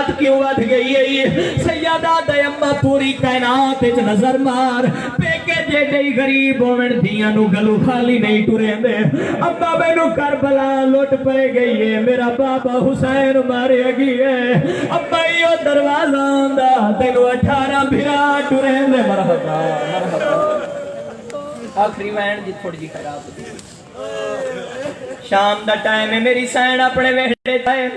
حالات کیوں ود گئی ہے سیدہ دیمہ پوری کائنات اچ نظر مار پیکے جے گئی غریب ہومن دیاں نو گلو خالی نہیں ٹرے دے ابا مینوں کربلا لٹ پے گئی ہے میرا بابا حسین مارے گئی ہے ابا ایو دروازہ آندا تینوں 18 بھرا ٹرے دے مرحبا آخری وین جی تھوڑی جی خراب ہوتی شام دا ٹائم ہے میری سین اپنے ویڑے تھے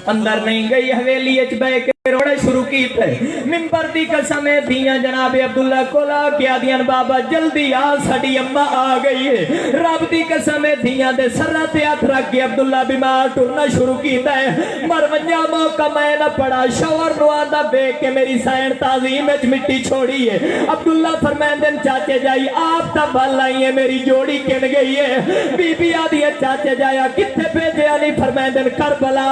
اندر نہیں گئی حویلی اچ بے کے روڑے شروع کی تھے ممبر دی قسم دیاں جناب عبداللہ کولا کیا دیاں بابا جلدی آ ساڑی اممہ آ گئی ہے رب دی قسم دیاں دے سرات ہاتھ رکھ کے عبداللہ بیمار ٹرنا شروع کی تھے مرونجہ موقع میں نہ پڑا شور نواندہ بے کے میری سین تعظیم اچ مٹی چھوڑی ہے عبداللہ فرمیندن چاچے جائی آپ تا بھل آئی ہے میری جوڑی کن گئی ہے بی بی آدھی ہے چاچے جایا کتھے بھیجے آنی فرمیندن کربلا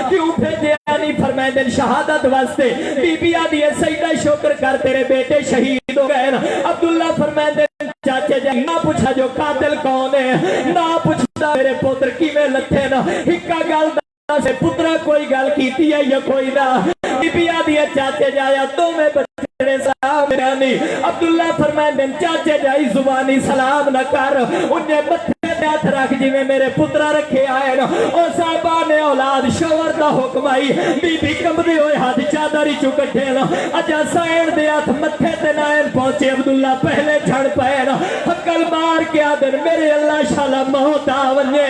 کیوں بھیجے آنی فرمیندن شہادت واسطے بی بی آدھی ہے سیدہ شکر کر تیرے بیٹے شہید ہو گئے نا عبداللہ فرمیندن چاچے جائی نہ پوچھا جو قاتل کون ہے نہ پوچھا میرے پتر کی میں لتھے نا ہکا گل دا سے پترہ کوئی گل کیتی ہے یا کوئی نہ بی بی آدھی ہے چاچے جایا تو میں بچڑے سلام رانی عبداللہ فرمیندن چاچے جائی زبانی سلام نہ کر انہیں متھے ہاتھ رکھ جی میں میرے پترہ رکھے آئے نا اور صاحبان اولاد شور دا حکم آئی بی بی کم دے ہوئے ہاتھ چادری چکٹھے نا اجا سائن دے ہاتھ متھے تے نائن پہنچے عبداللہ پہلے چھڑ پائے نا حقل مار کے آدھر میرے اللہ شالا موت آونے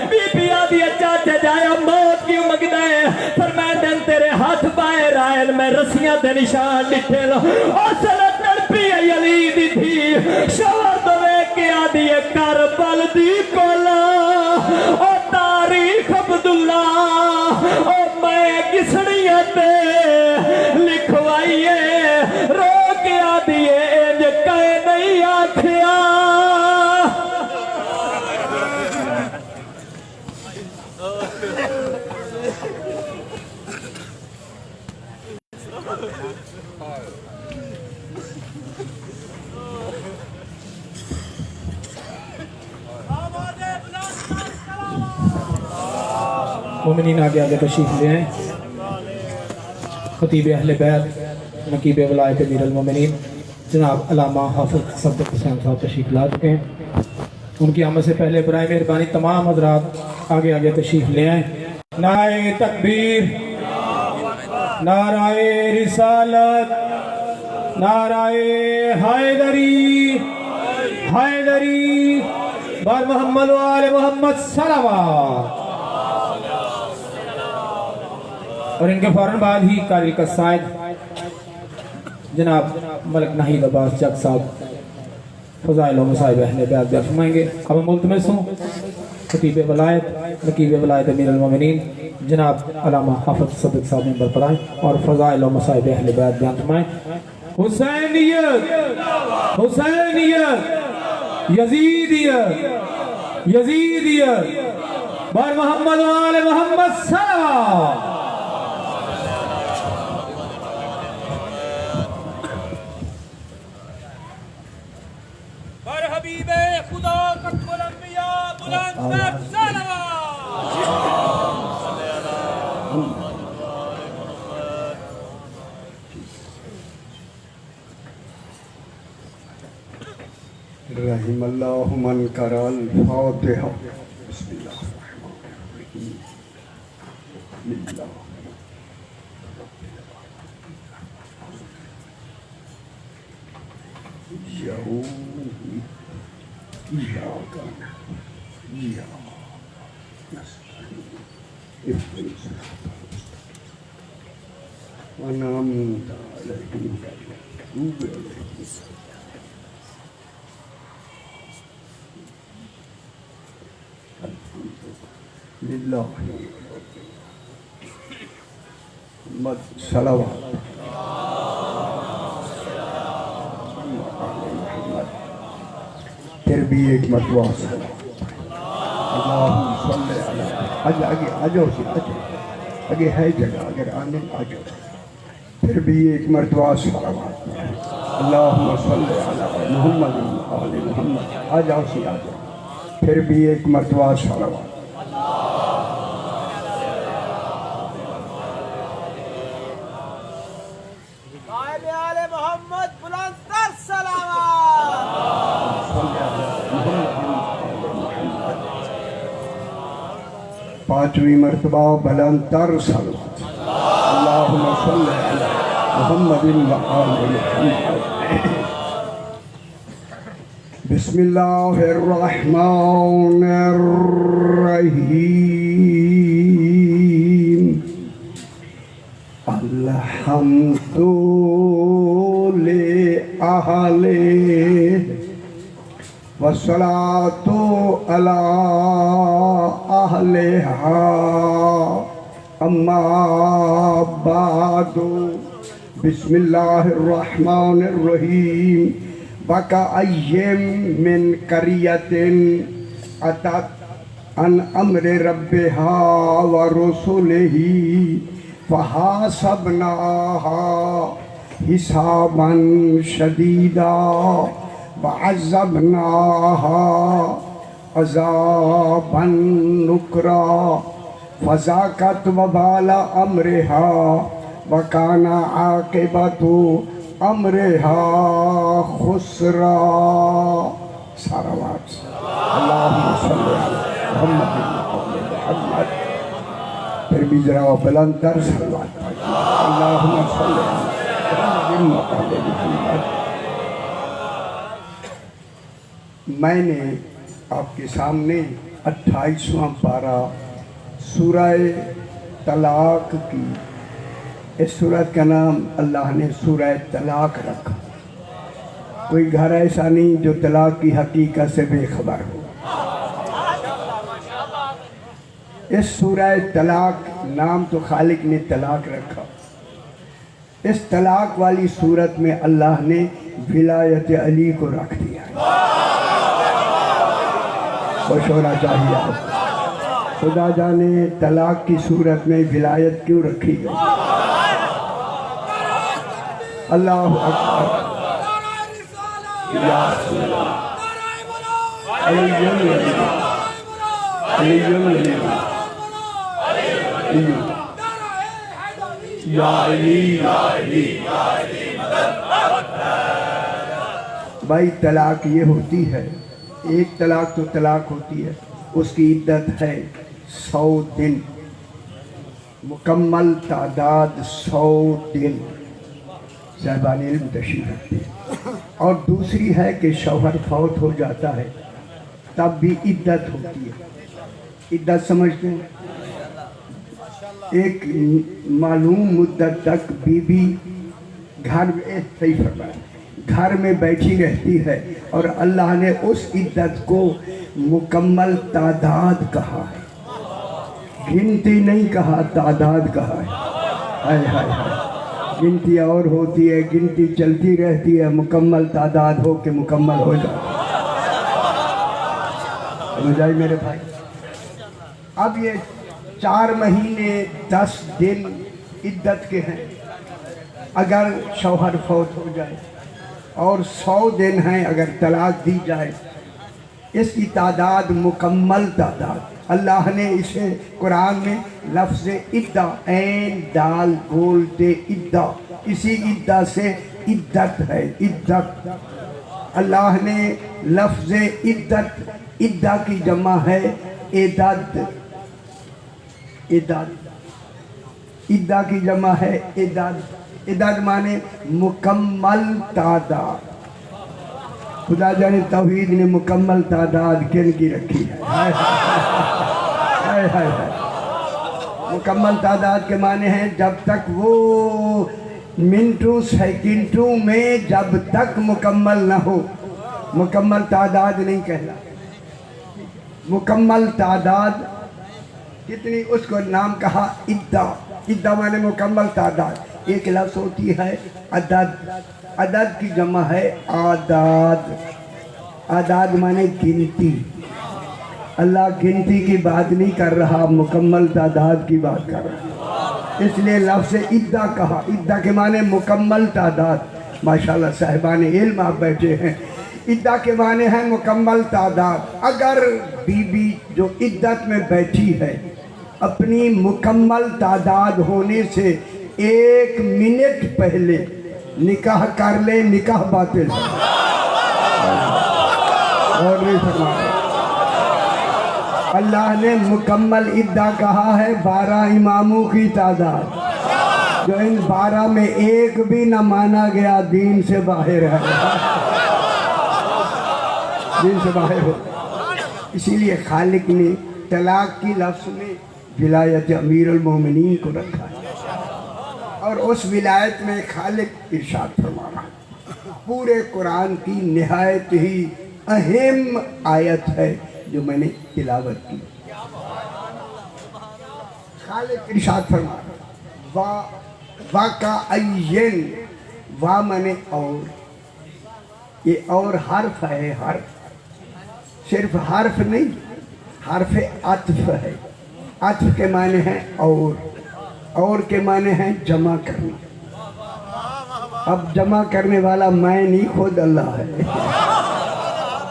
بی بی آدھی چاچے جایا موت کیوں مگدہ ہے فرمیندن تیرے ہاتھ باہر آئے میں رسیاں تے نشان ڈٹھے نا اور سلط نڑپی علی دی تھی شور دوے کے آدھی کربل دی کولا او تاریخ عبداللہ او میں کسڑیت لکھوائیے رو کے آدھیے انج کہے نہیں آکھیا مومنین آگے آگے تشریف لے آئیں خطیب اہل بیت نقیب ولایت امیر المومنین جناب علامہ حافظ صدق حسین صاحب تشریف لا چکے ہیں ان کی آمد سے پہلے برائے مہربانی تمام حضرات آگے آگے تشریف لے آئیں نعرہ تکبیر نعرہ رسالت نعرہ حیدری حیدری بار محمد و آل محمد صلوات اور ان کے فوراً بعد ہی قاری قصائد جناب ملک نحید عباس جگ صاحب فضائل و مصائب اہل بیت بیان فرمائیں گے اب ملتمس ہوں خطیب ولایت نقیب ولایت امیر المومنین جناب علامہ حافظ صدق صاحب منبر پر آئیں اور فضائل و مصائب اہل بیت بیان فرمائیں حسینیت حسینیت یزیدیت یزیدیت بار محمد و آل محمد صلوات حبیب خدا قطب الانبیاء بلند سر صلوات رحم اللہ من قرأ الفاتحہ بسم اللہ الرحمن الرحیم للہ إياك نستعين وأنعمت عليهم المغضوب عليهم لله محمد صلوات پھر بھی ایک مرتبہ اللہم صلی علی آجو آگے ہے جگہ اگر آنے آجو پھر بھی ایک مرتبہ صلوات اللہم صلی علی محمد آل محمد آجاؤ سی آجو پھر بھی ایک مرتبہ صلوات 5वीं मरतबा बुलंदतर सलवात। अल्लाहुम्मा सल्ली अला मुहम्मदिन व आलि मुहम्मद। बिस्मिल्लाहिर्रहमानिर्रहीम। अल्हम्दु लिअहले वस्सलातु अला अहलिहा अम्मा बादु। बिस्मिल्लाहिर्रहमानिर्रहीम। वकअय्यिम मिन क़रियतिन अतत अन अम्रि रब्बिहा व रुसुलिही फहासबनाहा हिसाबन शदीदा वअज़्ज़बनाहा अज़ाबन नुकरा फज़ाक़त वबाला अम्रिहा वकाना आक़िबतु अम्रिहा खुसरा। सारा वाक़ अल्लाहुम्मा सल्ली अला मुहम्मद मुहम्मद। फिर भी जरा बुलंदतर सलवात अल्लाहुम्मा सल्ली अला मुहम्मद मुहम्मद। मैंने आपके सामने 28वां पारा सूरह तलाक की, इस सूरत का नाम अल्लाह ने सूरह तलाक रखा। कोई घर ऐसा नहीं जो तलाक की हकीकत से बेखबर हो। इस सूरह तलाक नाम तो खालिक ने तलाक रखा। इस तलाक वाली सूरत में अल्लाह ने विलायत अली को रख दिया। खुश होना चाहिए आप। खुदा जाने तलाक की सूरत में विलायत क्यों रखी गई। अल्लाह अकबर। या भाई तलाक ये होती है, एक तलाक तो तलाक होती है, उसकी इद्दत है 100 दिन, मुकम्मल तादाद 100 दिन साहिबान इल्म तशरीफ रखते हैं। और दूसरी है कि शौहर फौत हो जाता है तब भी इद्दत होती है। इद्दत समझते हैं? एक मालूम मुद्दत तक बीबी घर में सही फरमाया घर में बैठी रहती है और अल्लाह ने उस इद्दत को मुकम्मल तादाद कहा है, गिनती नहीं कहा, तादाद कहा है। हाय हाय हाय, गिनती और होती है, गिनती चलती रहती है, मुकम्मल तादाद हो के मुकम्मल हो जाती है। समझ आई मेरे भाई? अब ये 4 महीने 10 दिन इद्दत के हैं। अगर शौहर फौत हो जाए और 100 दिन हैं अगर तलाक दी जाए, इसकी तादाद मुकम्मल तादाद। अल्लाह ने इसे कुरान में लफ्ज़ इद्दा, ऐन दाल गोल ते इद्दा, इसी इद्दा से इद्दत है, इद्दत। अल्लाह ने लफ्ज़ इद्दत, इद्दा की जमा है इदद, इदद, इद्दा की जमा है इदद। इदद माने मुकम्मल तादाद। खुदा जाने तौहीद ने मुकम्मल तादाद किन की रखी है। हाय हाय हाय हाय। मुकम्मल तादाद के माने हैं जब तक वो मिनटों सेकंडों में जब तक मुकम्मल ना हो, मुकम्मल तादाद नहीं कहला। मुकम्मल तादाद कितनी, उसको नाम कहा इद्दा। इद्दा माने मुकम्मल तादाद। एक लफ्ज़ होती है अदद, अदद की जमा है आदाद। आदाद माने गिनती। अल्लाह गिनती की बात नहीं कर रहा, मुकम्मल तादाद की बात कर रहा है। इसलिए लफ्ज़ इद्दा कहा। इद्दा के माने मुकम्मल तादाद। माशाल्लाह साहिबान इल्म आप बैठे हैं। इद्दा के माने हैं मुकम्मल तादाद। अगर बीबी जो इद्दत में बैठी है अपनी मुकम्मल तादाद होने से 1 मिनट पहले निकाह कर ले, निकाह बातिल है। और नहीं फरमाया اللہ نے مکمل عدہ کہا ہے 12 اماموں کی تعداد، جو ان 12 میں ایک بھی نہ مانا گیا دین سے باہر ہے، دین سے باہر ہو۔ اسی لیے خالق نے طلاق کی لفظ میں ولایت امیر المومنین کو رکھا ہے، اور اس ولایت میں خالق ارشاد فرما رہا ہے۔ پورے قرآن کی نہایت ہی اہم آیت ہے جو میں نے تلاوت کی۔ خالق ارشاد فرما رہا ہے وَكَأَيٍّ، وا مانے اور، یہ اور حرف ہے، حرف صرف حرف نہیں، حرف عطف ہے۔ عطف کے معنی ہیں اور کے معنی ہیں جمع کرنا۔ اب جمع کرنے والا میں نہیں، خود اللہ ہے۔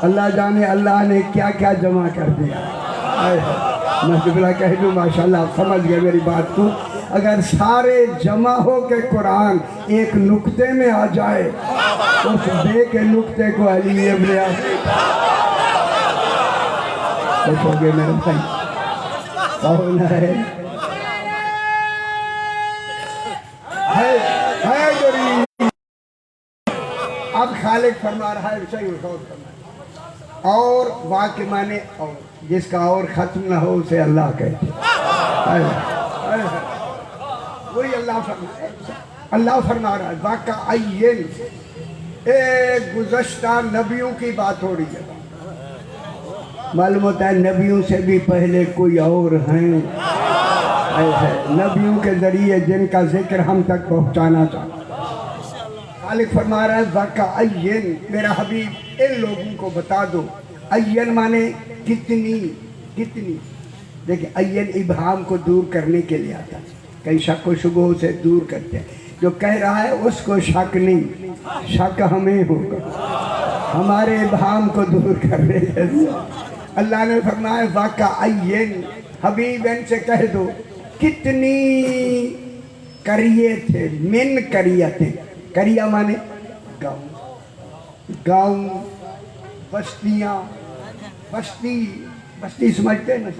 اللہ جانے اللہ نے کیا کیا جمع کر دیا۔ میں جملہ کہہ دوں ماشاءاللہ آپ سمجھ گئے میری بات کو۔ اگر سارے جمع ہو کے قرآن ایک نقطے میں آ جائے، اس بے کے نقطے کو علی ابن خوش ہو گئے میرے بھائی، کون ہے غریب۔ اب خالق فرما رہا ہے، صحیح غور کرنا، اور وا کے معنی اور، جس کا اور ختم نہ ہو اسے اللہ کہتے ہیں۔ وہی اللہ فرما رہا ہے وَكَأَيٍّ، ایک گزشتہ نبیوں کی بات ہو رہی ہے۔ معلوم ہوتا ہے نبیوں سے بھی پہلے کوئی اور ہیں، نبیوں کے ذریعے جن کا ذکر ہم تک پہنچانا چاہتا۔ خالق فرما رہا ہے وَكَأَيٍّ، میرا حبیب ان لوگوں کو بتا دو۔ عین مانے کتنی، کتنی۔ دیکھیں عین ابہام کو دور کرنے کے لیے آتا ہے، کئی شک و شبہ سے دور کرتے ہیں۔ جو کہہ رہا ہے اس کو شک نہیں، شک ہمیں ہوگا، ہمارے ابہام کو دور کرنے کے لیے۔ اللہ نے فرمایا وَكَأَيٍّ، حبیب ان سے کہہ دو کتنی قریے تھے، من قریتیں، قریہ مانے گاؤں، گاؤں، بستیاں، بستی سمجھتے ہیں نا،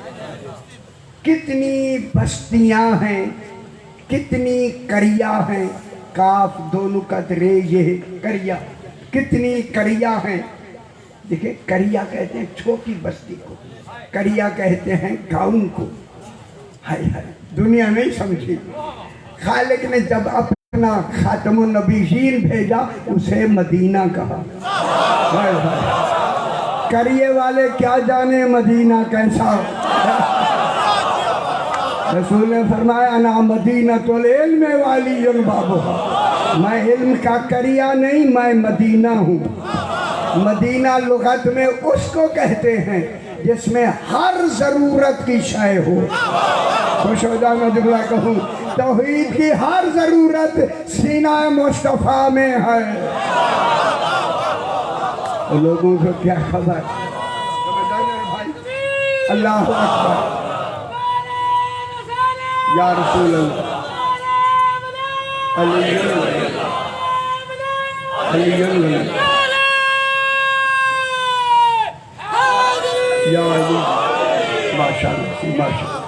کتنی بستیاں ہیں، کتنی قریہ ہیں، کاف دو نقط رے یہ قریہ، کتنی قریہ ہیں۔ دیکھیں قریہ کہتے ہیں چھوٹی بستی کو، قریہ کہتے ہیں گاؤں کو۔ ہائے ہائے دنیا نہیں سمجھی۔ خالق نے جب اپنا خاتم النبیین بھیجا اسے مدینہ کہا۔ ہائے ہائے قریے والے کیا جانے مدینہ کیسا۔ رسول نے فرمایا انا مدینۃ العلم والی بابھا، میں علم کا قریہ نہیں، میں مدینہ ہوں۔ مدینہ لغت میں اس کو کہتے ہیں جس میں ہر ضرورت کی شے ہو۔ خوش ہو جا میں جملہ کہوں، توحید کی ہر ضرورت سینہ مصطفیٰ میں ہے۔ لوگوں کو کیا خبر، اللہ اکبر یا رسول اللہ، علی اللہ یا علی، ماشاءاللہ ماشاءاللہ۔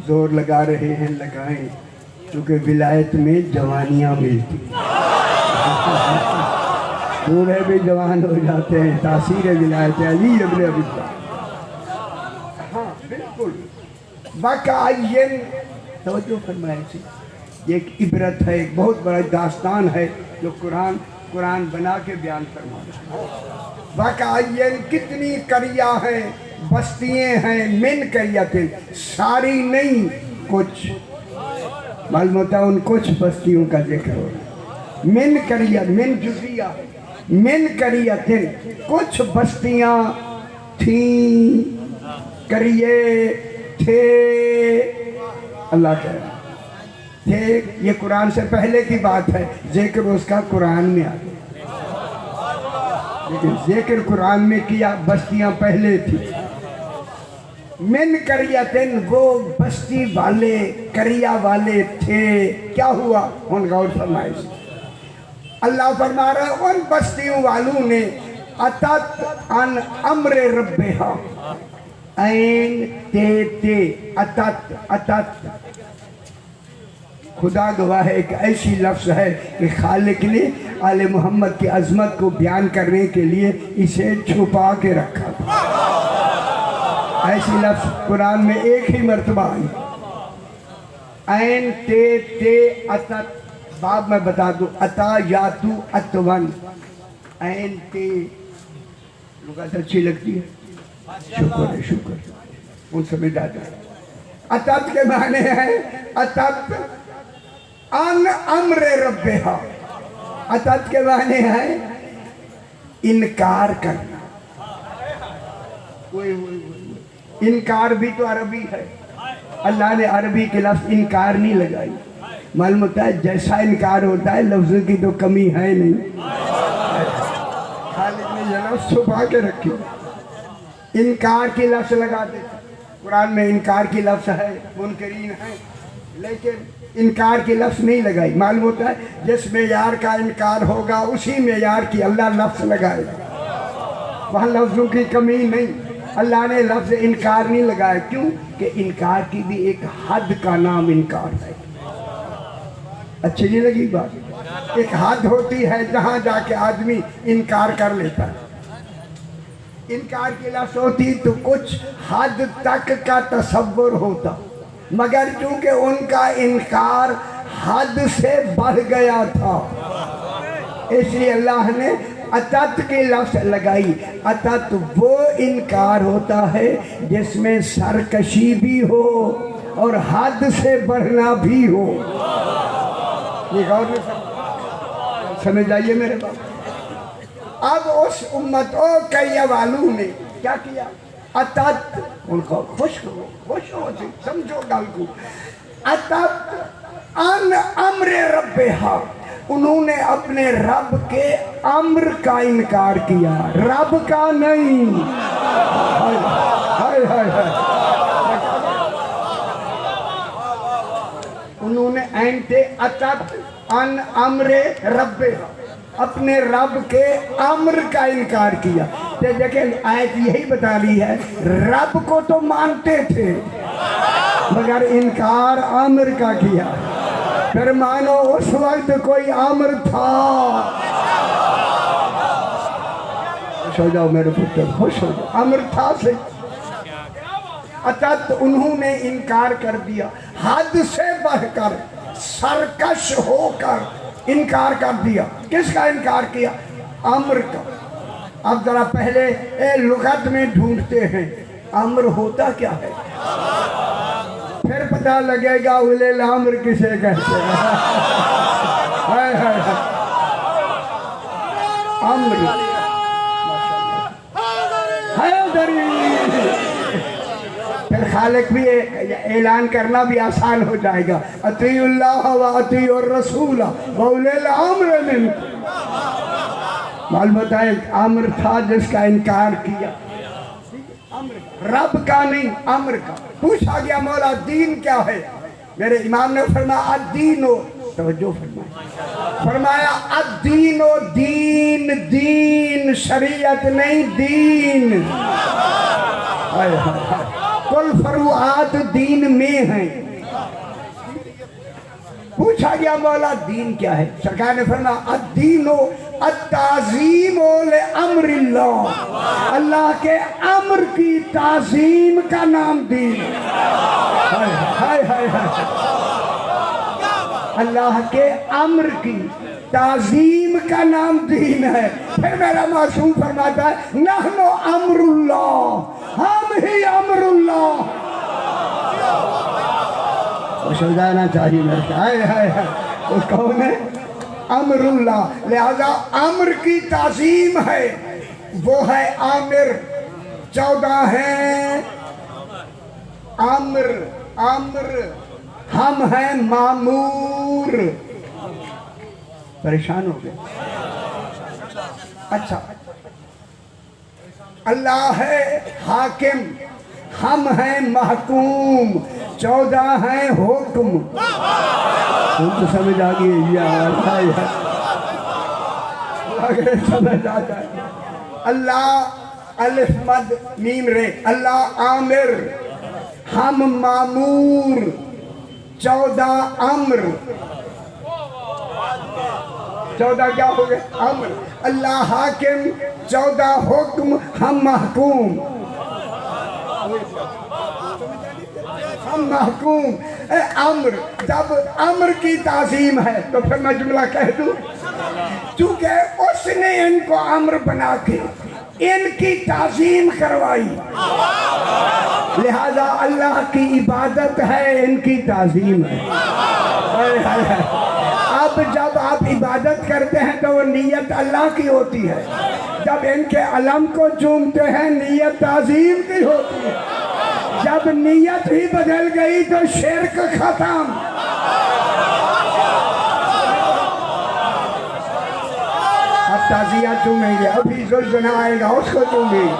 زور لگا رہے ہیں، لگائیں، کیونکہ ولایت میں جوانیاں ملتی، بوڑھے بھی جوان ہو جاتے ہیں، تاثیر ولایت علی ابن ابی طالب۔ ہاں بالکل وَكَأَيٍّ، توجہ فرمائے سے، یہ ایک عبرت ہے، ایک بہت بڑا داستان ہے جو قرآن بنا کے بیان فرما رہا ہے۔ وَكَأَيٍّ، کتنی قریہ ہیں، بستیاں ہیں، من قریتیں، ساری نہیں، کچھ، معلوم ہوتا ہے ان کچھ بستیوں کا ذکر ہو رہا ہے۔ من قریہ، من جزیہ، من قریتیں، کچھ بستیاں تھیں، قریے تھے، اللہ کہہ رہا ہے تھے، یہ قرآن سے پہلے کی بات ہے، ذکر اس کا قرآن میں آ گیا، لیکن ذکر قرآن میں کیا، بستیاں پہلے تھی۔ من قریتن، وہ بستی والے، قریہ والے تھے، کیا ہوا، ان غور فرمائے سے اللہ فرما رہا ہے ان بستیوں والوں نے अतत अन अम्र रब्बिहा, ऐन ते अतत अतत। खुदा गवाह है, एक ऐसी लफ्ज़ है कि खालिक ने आले मोहम्मद की अज़मत को बयान करने के लिए इसे छुपा के रखा था। ऐसी लफ्ज़ कुरान में एक ही मर्तबा आई, ऐन ते अतत। बाब मैं बता दूं, अता यातू अतवन, ऐन ते लुगात अच्छी लगती है, शुक्र है शुक्र, उन समय दादा। अतत के माने हैं अतत अन अम्र रब्बिहा, अतत के माने हैं इनकार करना। इनकार भी तो अरबी है, अल्लाह ने अरबी के लफ्ज़ इनकार नहीं लगाई। मालूम होता है जैसा इनकार होता है लफ्ज़ों की तो कमी है नहीं, खालिक ने ये लफ्ज़ छुपा के रखी, इनकार की लफ्ज़ लगा देते। कुरान में इनकार की लफ्ज़ है, मुनकरीन है, लेकिन इनकार की लफ्ज़ नहीं लगाई। मालूम होता है जिस मेयार का इनकार होगा उसी मेयार की अल्लाह लफ्ज़ लगाएगा, वहाँ लफ्ज़ों की कमी नहीं। अल्लाह ने लफ्ज़ इनकार नहीं लगाया, क्यों कि इनकार की भी एक हद का नाम इनकार है। अच्छी नहीं लगी बात? एक हद होती है जहाँ जाके आदमी इनकार कर लेता है। इनकार की लफ्ज़ होती तो कुछ हद तक का तसव्वुर होता, मगर चूंकि उनका इनकार हद से बढ़ गया था, इसलिए अल्लाह ने अतत की लफ्ज़ लगाई। अतत वो इनकार होता है जिसमें सरकशी भी हो और हद से बढ़ना भी हो। ये गौर में समझ आइए मेरे बाप। अब उस उम्मत कैया वालों ने क्या किया? अतत, उनको खुश हो, समझो गल को। अतत अन अम्र रब्बिहा, उन्होंने अपने रब के अम्र का इनकार किया, रब का नहीं। हाय हाय हाय हाय। उन्होंने ऐंते अतत अन अम्र रब्बिहा, अपने रब के अम्र का इनकार किया। तो देखिए आयत यही बता रही है, रब को तो मानते थे मगर इनकार अम्र का किया। फिर मानो उस वक्त कोई अम्र था। खुश हो जाओ मेरे पुत्र, खुश हो जाओ, अम्र था से। अतत उन्होंने इनकार कर दिया, हद से बढ़कर सरकश होकर इनकार कर दिया। किसका इनकार किया? अम्र का। अब जरा पहले लुगत में ढूंढते हैं अम्र होता क्या है, फिर पता लगेगा उलिल अम्र किसे कहते हैं। हाय हाय हाय। अम्र फिर खालिक भी ऐलान करना भी आसान हो जाएगा, अतीउल्लाह व अतीउर रसूल व उलिल अम्र मिनकुम। मालूम होता है अम्र था जिसका इनकार किया, रब का नहीं अम्र का। पूछा गया मौला दीन क्या है? मेरे इमाम ने फरमाया अद्दीनो, तवज्जो फरमाया अद्दीनो, दीन दीन शरीयत नहीं दीन। हाय हाय हाय। कुल फरुआत दीन में है। पूछा गया मौला दीन क्या है? सरकार ने फरमाया अद्दीनो अत्ताज़ीमो ले अम्रिल्लाह, अल्लाह के अम्र की ताज़ीम का नाम दीन। हाय हाय हाय हाय। अल्लाह के अम्र की ताज़ीम का नाम दीन है। फिर मेरा मासूम फरमाता है नहनो अम्रुल्लाह, हम ही अम्रुल्लाह। समझाना चाहिए मेरे। हाय हाय हाय। वो कौन है? अमरुल्लाह। लिहाजा अम्र की ताज़ीम है, वो है आमिर। 14 है अम्र, अम्र। हम हैं मामूर। परेशान हो गए? अच्छा, अल्लाह है हाकिम, हम हैं महकूम। 14 हैं हुक्म। तो समझ आ गई यार, समझ आ जाए। अल्लाह अलिफ मद मीम रे, अल्लाह आमिर, हम मामूर, 14 अम्र, 14 क्या हो गए अम्र, अल्लाह हाकिम, 14 हुक्म, हम महकूम, हम महकूम। अम्र, जब अम्र की ताज़ीम है तो फिर मैं जुमला कह दूं, चूंकि उसने इनको अम्र बना के इनकी ताज़ीम करवाई, लिहाजा अल्लाह की इबादत है, इनकी ताज़ीम है। अब जब आप इबादत करते हैं तो वो नीयत अल्लाह की होती है, जब इनके अलम को चूमते हैं नीयत ताज़ीम की होती है, जब नीयत ही बदल गई तो शिर्क खत्म। अब ताज़िया चूमेंगे, अभी जुल्ज़ना आएगा उसको चूमेंगे।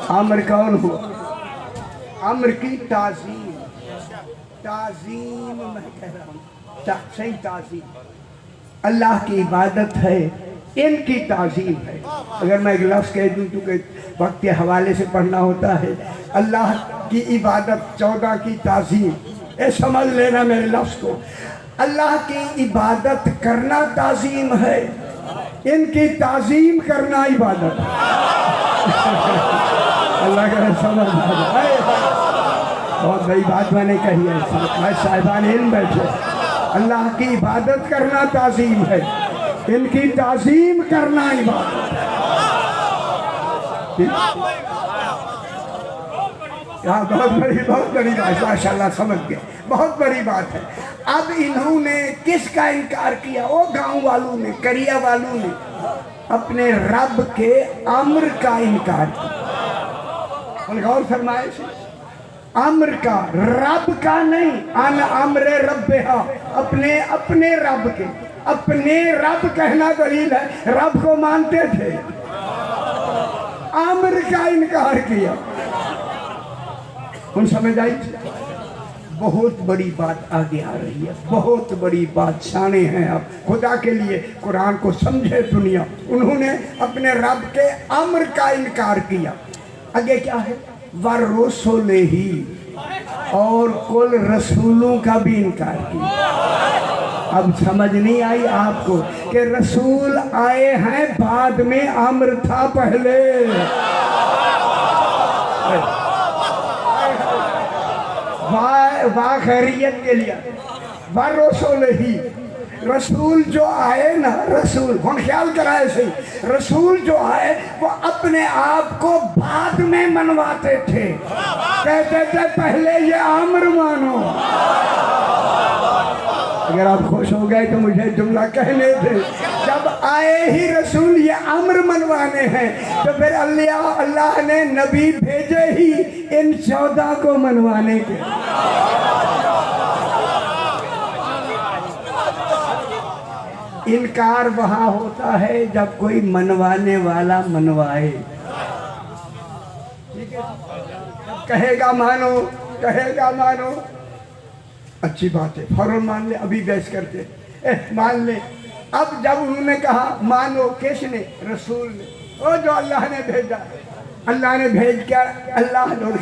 अमर कौन हुआ? अमर की ताज़ीम, ताज़ीम मैं कह रहा हूँ, सही ताज़ीम अल्लाह की इबादत है, इनकी ताज़ीम है। अगर मैं एक लफ्ज़ कह दूँ क्योंकि वक्त के हवाले से पढ़ना होता है, अल्लाह की इबादत 14 की ताज़ीम, ये समझ लेना मेरे लफ्ज़ को। अल्लाह की इबादत करना ताज़ीम है, इनकी ताज़ीम करना इबादत। अल्लाह का समझ बहुत बड़ी बात मैंने कही है, साहिबान इल्म बैठे। अल्लाह की इबादत करना ताज़ीम है, इनकी ताज़ीम करना इबादत। बहुत बड़ी बात, माशाल्लाह समझ गए, बहुत बड़ी बात है। अब इन्होंने किसका इनकार किया? वो गांव वालों ने, करिया वालों ने अपने रब के अम्र का इनकार किया। गौर फरमाए से, अम्र का, रब का नहीं, अन अम्रे रब्बिहा, अपने अपने रब के, अपने रब कहना दलील है, रब को मानते थे, अम्र का इनकार किया। उन समझ आई? बहुत बड़ी बात आगे आ रही है, बहुत बड़ी बात। शाने हैं आप, खुदा के लिए कुरान को समझे दुनिया। उन्होंने अपने रब के अम्र का इनकार किया। आगे क्या है? वरसुले ही, और कुल रसूलों का भी इनकार किया। अब समझ नहीं आई आपको कि रसूल आए हैं बाद में, अम्र था पहले। वाह खैरियत के लिए वरसुले ही, रसूल जो आए ना, रसूल हम ख्याल कराए सही, रसूल जो आए वो अपने आप को बाद में मनवाते थे, कहते थे पहले ये अम्र मानो। अगर आप खुश हो गए तो मुझे जुमला कहने थे, जब आए ही रसूल ये अम्र मनवाने हैं तो फिर अल्लाह ने नबी भेजे ही इन 14 को मनवाने के। इनकार वहाँ होता है जब कोई मनवाने वाला मनवाए, ठीक है? कहेगा मानो, कहेगा मानो, अच्छी बात है, फौरन मान ले, अभी बहस करते मान ले। अब जब उन्होंने कहा मानो, किसने? रसूल ने, वो जो अल्लाह ने भेजा, अल्लाह ने भेज क्या, अल्लाह ने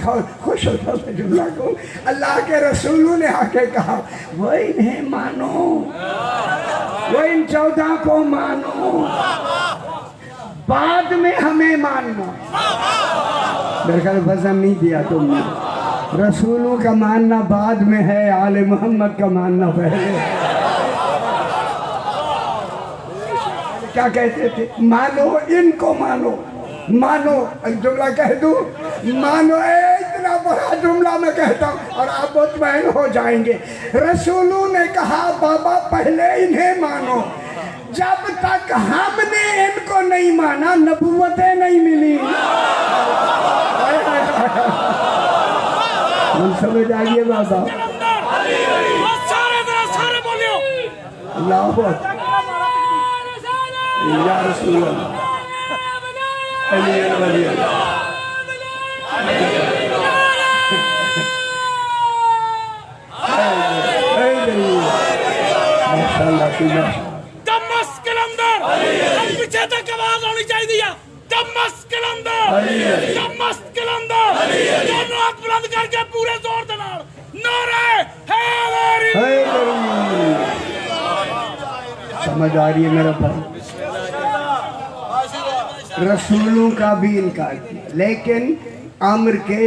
खुश होता है जुमला को, अल्लाह के रसूलों ने आके कहा वो इन्हें मानो, वो इन 14 को मानो, बाद में हमें मानना। मेरे ख्याल वजन नहीं दिया तुमने, रसूलों का मानना बाद में है, आले मोहम्मद का मानना पहले। क्या कहते थे? मानो, इनको मानो, मानो। जुमला कह दूं, मानो, इतना बड़ा जुमला मैं कहता हूँ और आप मुतमईन हो जाएंगे। रसूलों ने कहा बाबा पहले इन्हें मानो, जब तक हमने इनको नहीं माना नबूवतें नहीं मिली। हम समझ आइए बाबा, अल्लाह या रसूल अल्लाह अली वली अल्लाह माशाअल्लाह दमस्क के अंदर अब पीछे तक आवाज होनी चाहिए दमस्क के अंदर दमस्क के अंदर दोनों हाथ बुलंद करके पूरे जोर से नारे हैदरी समझ आ रही है मेरा भाई रसूलों का भी इनकार किया लेकिन अम्र के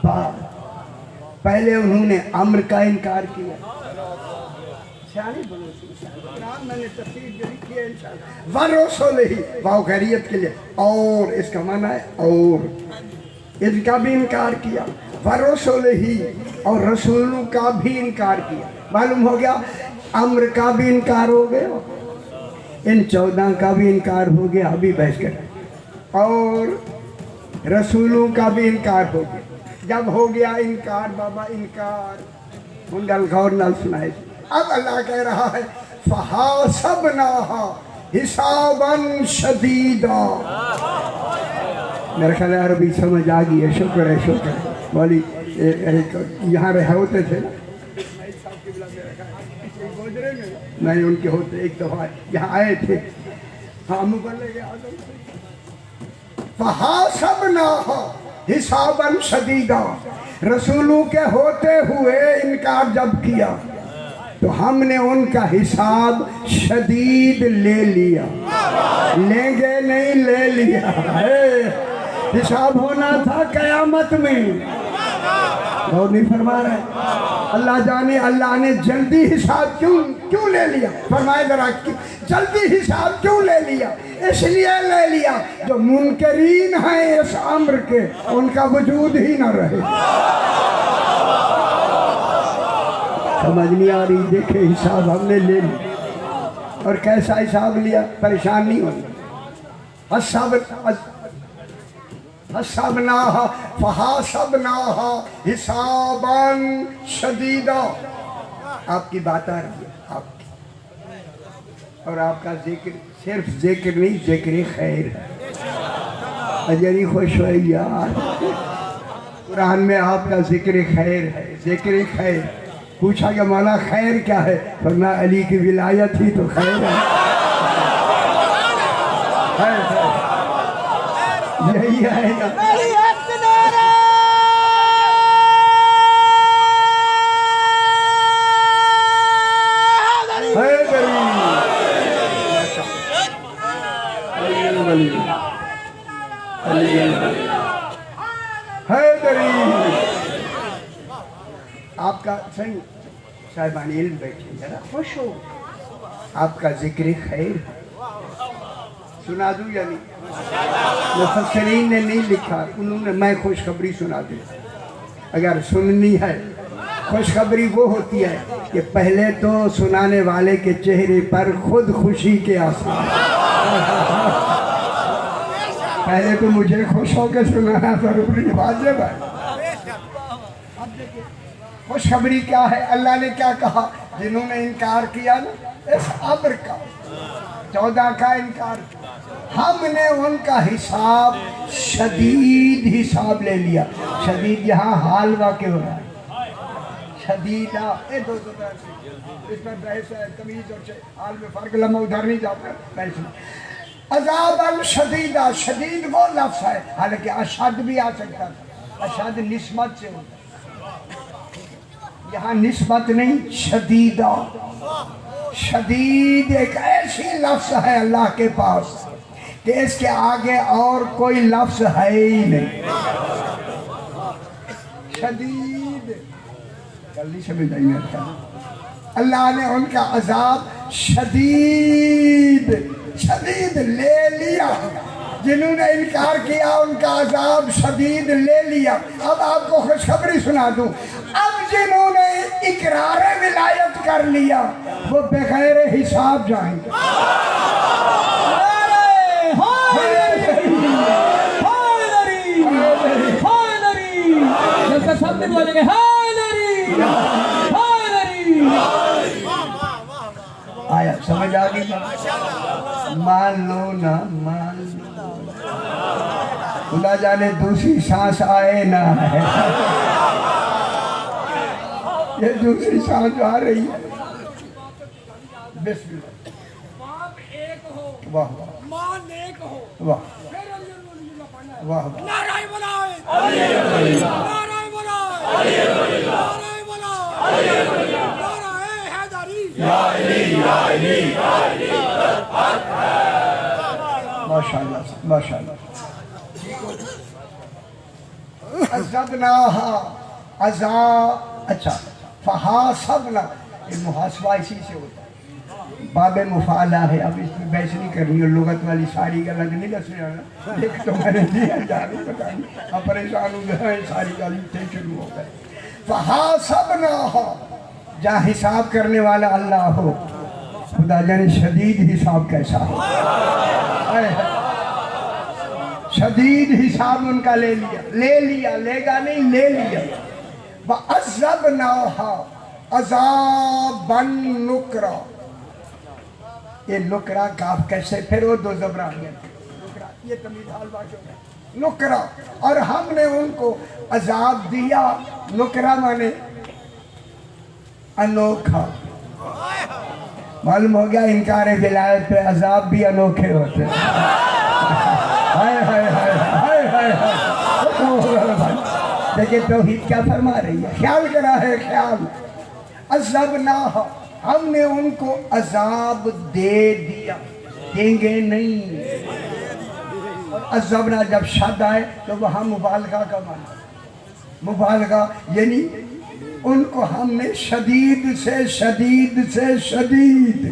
बाद पहले उन्होंने अम्र का इनकार किया मैंने तफसीर जो लिखी है इंशाअल्लाह वरसूल ही वाव खैरियत के लिए और इसका माना है और इनका भी इनकार किया वरसूल ही और रसूलों का भी इनकार किया मालूम हो गया अम्र का भी इनकार हो गया इन 14 का भी इनकार हो गया अभी बहस कर और रसूलों का भी इनकार हो गया जब हो गया इनकार बाबा इनकार मुंडल गौर नाल सुनाए अब अल्लाह कह रहा है फहासबनाहा हिसाबन शदीदा मेरे ख्याल अरबी समझ आ गई है शुक्र है बोली यहाँ रहे होते थे ना नहीं उनके होते एक दफा यहाँ आए थे हाँ फहासबनाहा हिसाबन शदीदा रसूलों के होते हुए इनकार जब किया तो हमने उनका हिसाब शदीद ले लिया लेंगे नहीं ले लिया हिसाब होना था कयामत में और नहीं फरमा रहे अल्लाह जाने अल्लाह ने जल्दी हिसाब क्यों ले लिया फरमाए जरा जल्दी हिसाब क्यों ले लिया इसलिए ले लिया जो मुनकरीन हैं इस अम्र के उनका वजूद ही न रहे समझ नहीं आ रही देखे हिसाब हमने ले लिया और कैसा हिसाब लिया परेशान नहीं होना हसबनाहा फहासबनाहा हिसाबन शदीदा आपकी बात आ रही है आपकी और आपका जिक्र सिर्फ जिक्र नहीं जिक्र खैर है अजरी खुश हो यार कुरान में आपका जिक्र खैर है जिक्र खैर पूछा कि मौला खैर क्या है फरमाया अली की विलायत ही तो खैर है यही है ना आपका सही साहिबान इल्म बैठे जरा खुश हो आपका जिक्र खैर सुना दूं या नहीं मुफस्सिरीन ने नहीं लिखा उन्होंने मैं खुशखबरी सुना दूं अगर सुननी है खुशखबरी वो होती है कि पहले तो सुनाने वाले के चेहरे पर खुद खुशी के आसार पहले तो मुझे खुश होकर सुनाना जरूरी वाजिब है खुशखबरी क्या है अल्लाह ने क्या कहा जिन्होंने इनकार किया ना इस अम्र का 14 का इनकार किया हमने उनका हिसाब शदीद हिसाब ले लिया शदीद यहाँ हाल वाक़ हो रहा है शदीदा इस पर बहस है तमीज़ और हाल में फ़र्क लम्हा उधर नहीं जाता बहस में अज़ाबन शदीदा शदीद वो लफ्ज़ है हालांकि अशद भी आ सकता था अशद निस्बत से होता यहाँ निस्बत नहीं शदीदा शदीद एक ऐसी लफ्ज़ है अल्लाह के पास कि इसके आगे और कोई लफ्ज़ है ही नहीं शदीद जल्दी समझ आइए अल्लाह ने उनका अजाब शदीद शदीद ले लिया जिन्होंने इनकार किया उनका अजाब शदीद ले लिया अब आपको खुशखबरी सुना दूं अब जिन्होंने इकरार विलायत कर लिया वो बगैर हिसाब जाएंगे सब बोलेंगे आया समझ आ آگے مان لو نا مان لو خدا جانے دوسری سانس آئے نہ ہے یہ دوسری سانس آ رہی ہے بسم اللہ باپ ایک ہو واہ واہ ماں نیک ہو واہ پھر علی اللہ پڑھنا ہے واہ واہ نعرہ بلائے نعرہ بلائے نعرہ بلائے نعرہ حیدری ماشاءاللہ ماشاءاللہ عزبناہا عذاب اچھا فحاسبنا یہ محاسبہ اسی سے ہوتا ہے باب مفعلہ ہے اب اس میں بحث نہیں کرنی اور لغت والی ساری غلط نہیں دسنے آنا ایک تو میں نے دیا جانے پتا نہیں اب پریشان ہو گئے ساری غلطی سے شروع ہو گئے فحاسبناہا جہاں حساب کرنے والا اللہ ہو خدا جانے شدید حساب کیسا ہو شدید حساب ان کا لے لیا لے گا نہیں لے لیا وَعَذَّبْنَاهَا عَذَابًا نُكْرًا یہ نکرا کاف کیسے پھر وہ دو زبرانیاں نکرا یہ تمید حال باش ہو گیا نکرا اور ہم نے ان کو عذاب دیا نکرا مانے انوکھا معلوم ہو گیا انکار ولایت پہ عذاب بھی انوکھے ہوتے ہیں ہائے ہائے ہائے ہائے ہائے ہائے دیکھیں توحید کیا فرما رہی ہے خیال کرا ہے خیال عذبناہا ہم نے ان کو عذاب دے دیا دیں گے نہیں اور عذبنا جب شد آئے تو وہاں مبالغہ کا معنی مبالغہ یعنی ان کو ہم نے شدید سے شدید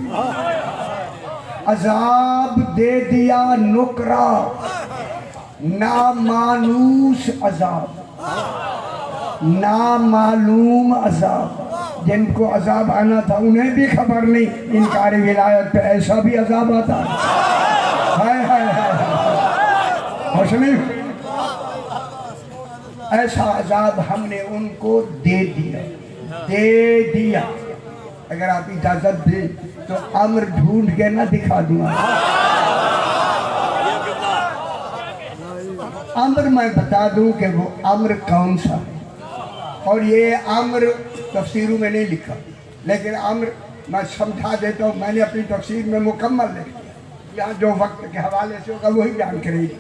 عذاب دے دیا نکرا نامانوس عذاب نامعلوم عذاب جن کو عذاب آنا تھا انہیں بھی خبر نہیں انکار ولایت پہ ایسا بھی عذاب آتا ہائے ہائے ہائے خوش نہیں ایسا عذاب ہم نے ان کو دے دیا اگر آپ اجازت دیں تو امر ڈھونڈ کے نہ دکھا دوں امر میں بتا دوں کہ وہ امر کون سا ہے اور یہ امر تفسیروں میں نہیں لکھا لیکن امر میں سمجھا دیتا ہوں میں نے اپنی تفسیر میں مکمل لکھ دیا یہاں جو وقت کے حوالے سے ہوگا وہی بیان کریں گے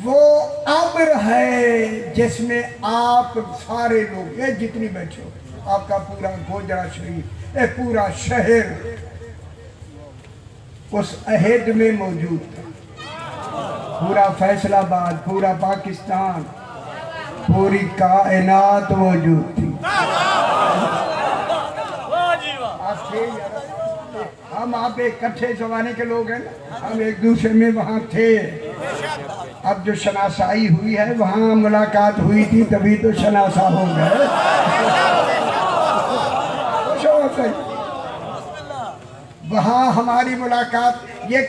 وہ امر ہے جس میں آپ سارے لوگ یہ جتنی بیٹھے ہو آپ کا پورا گوجرا شریف یہ پورا شہر اس عہد میں موجود تھا پورا فیصل آباد پورا پاکستان پوری کائنات موجود تھی ہم آپ ایک کٹھے زمانے کے لوگ ہیں ہم ایک دوسرے میں وہاں تھے اب جو شناسائی ہوئی ہے وہاں ملاقات ہوئی تھی تبھی تو شناسا ہو گئے وہاں ہماری ملاقات یہ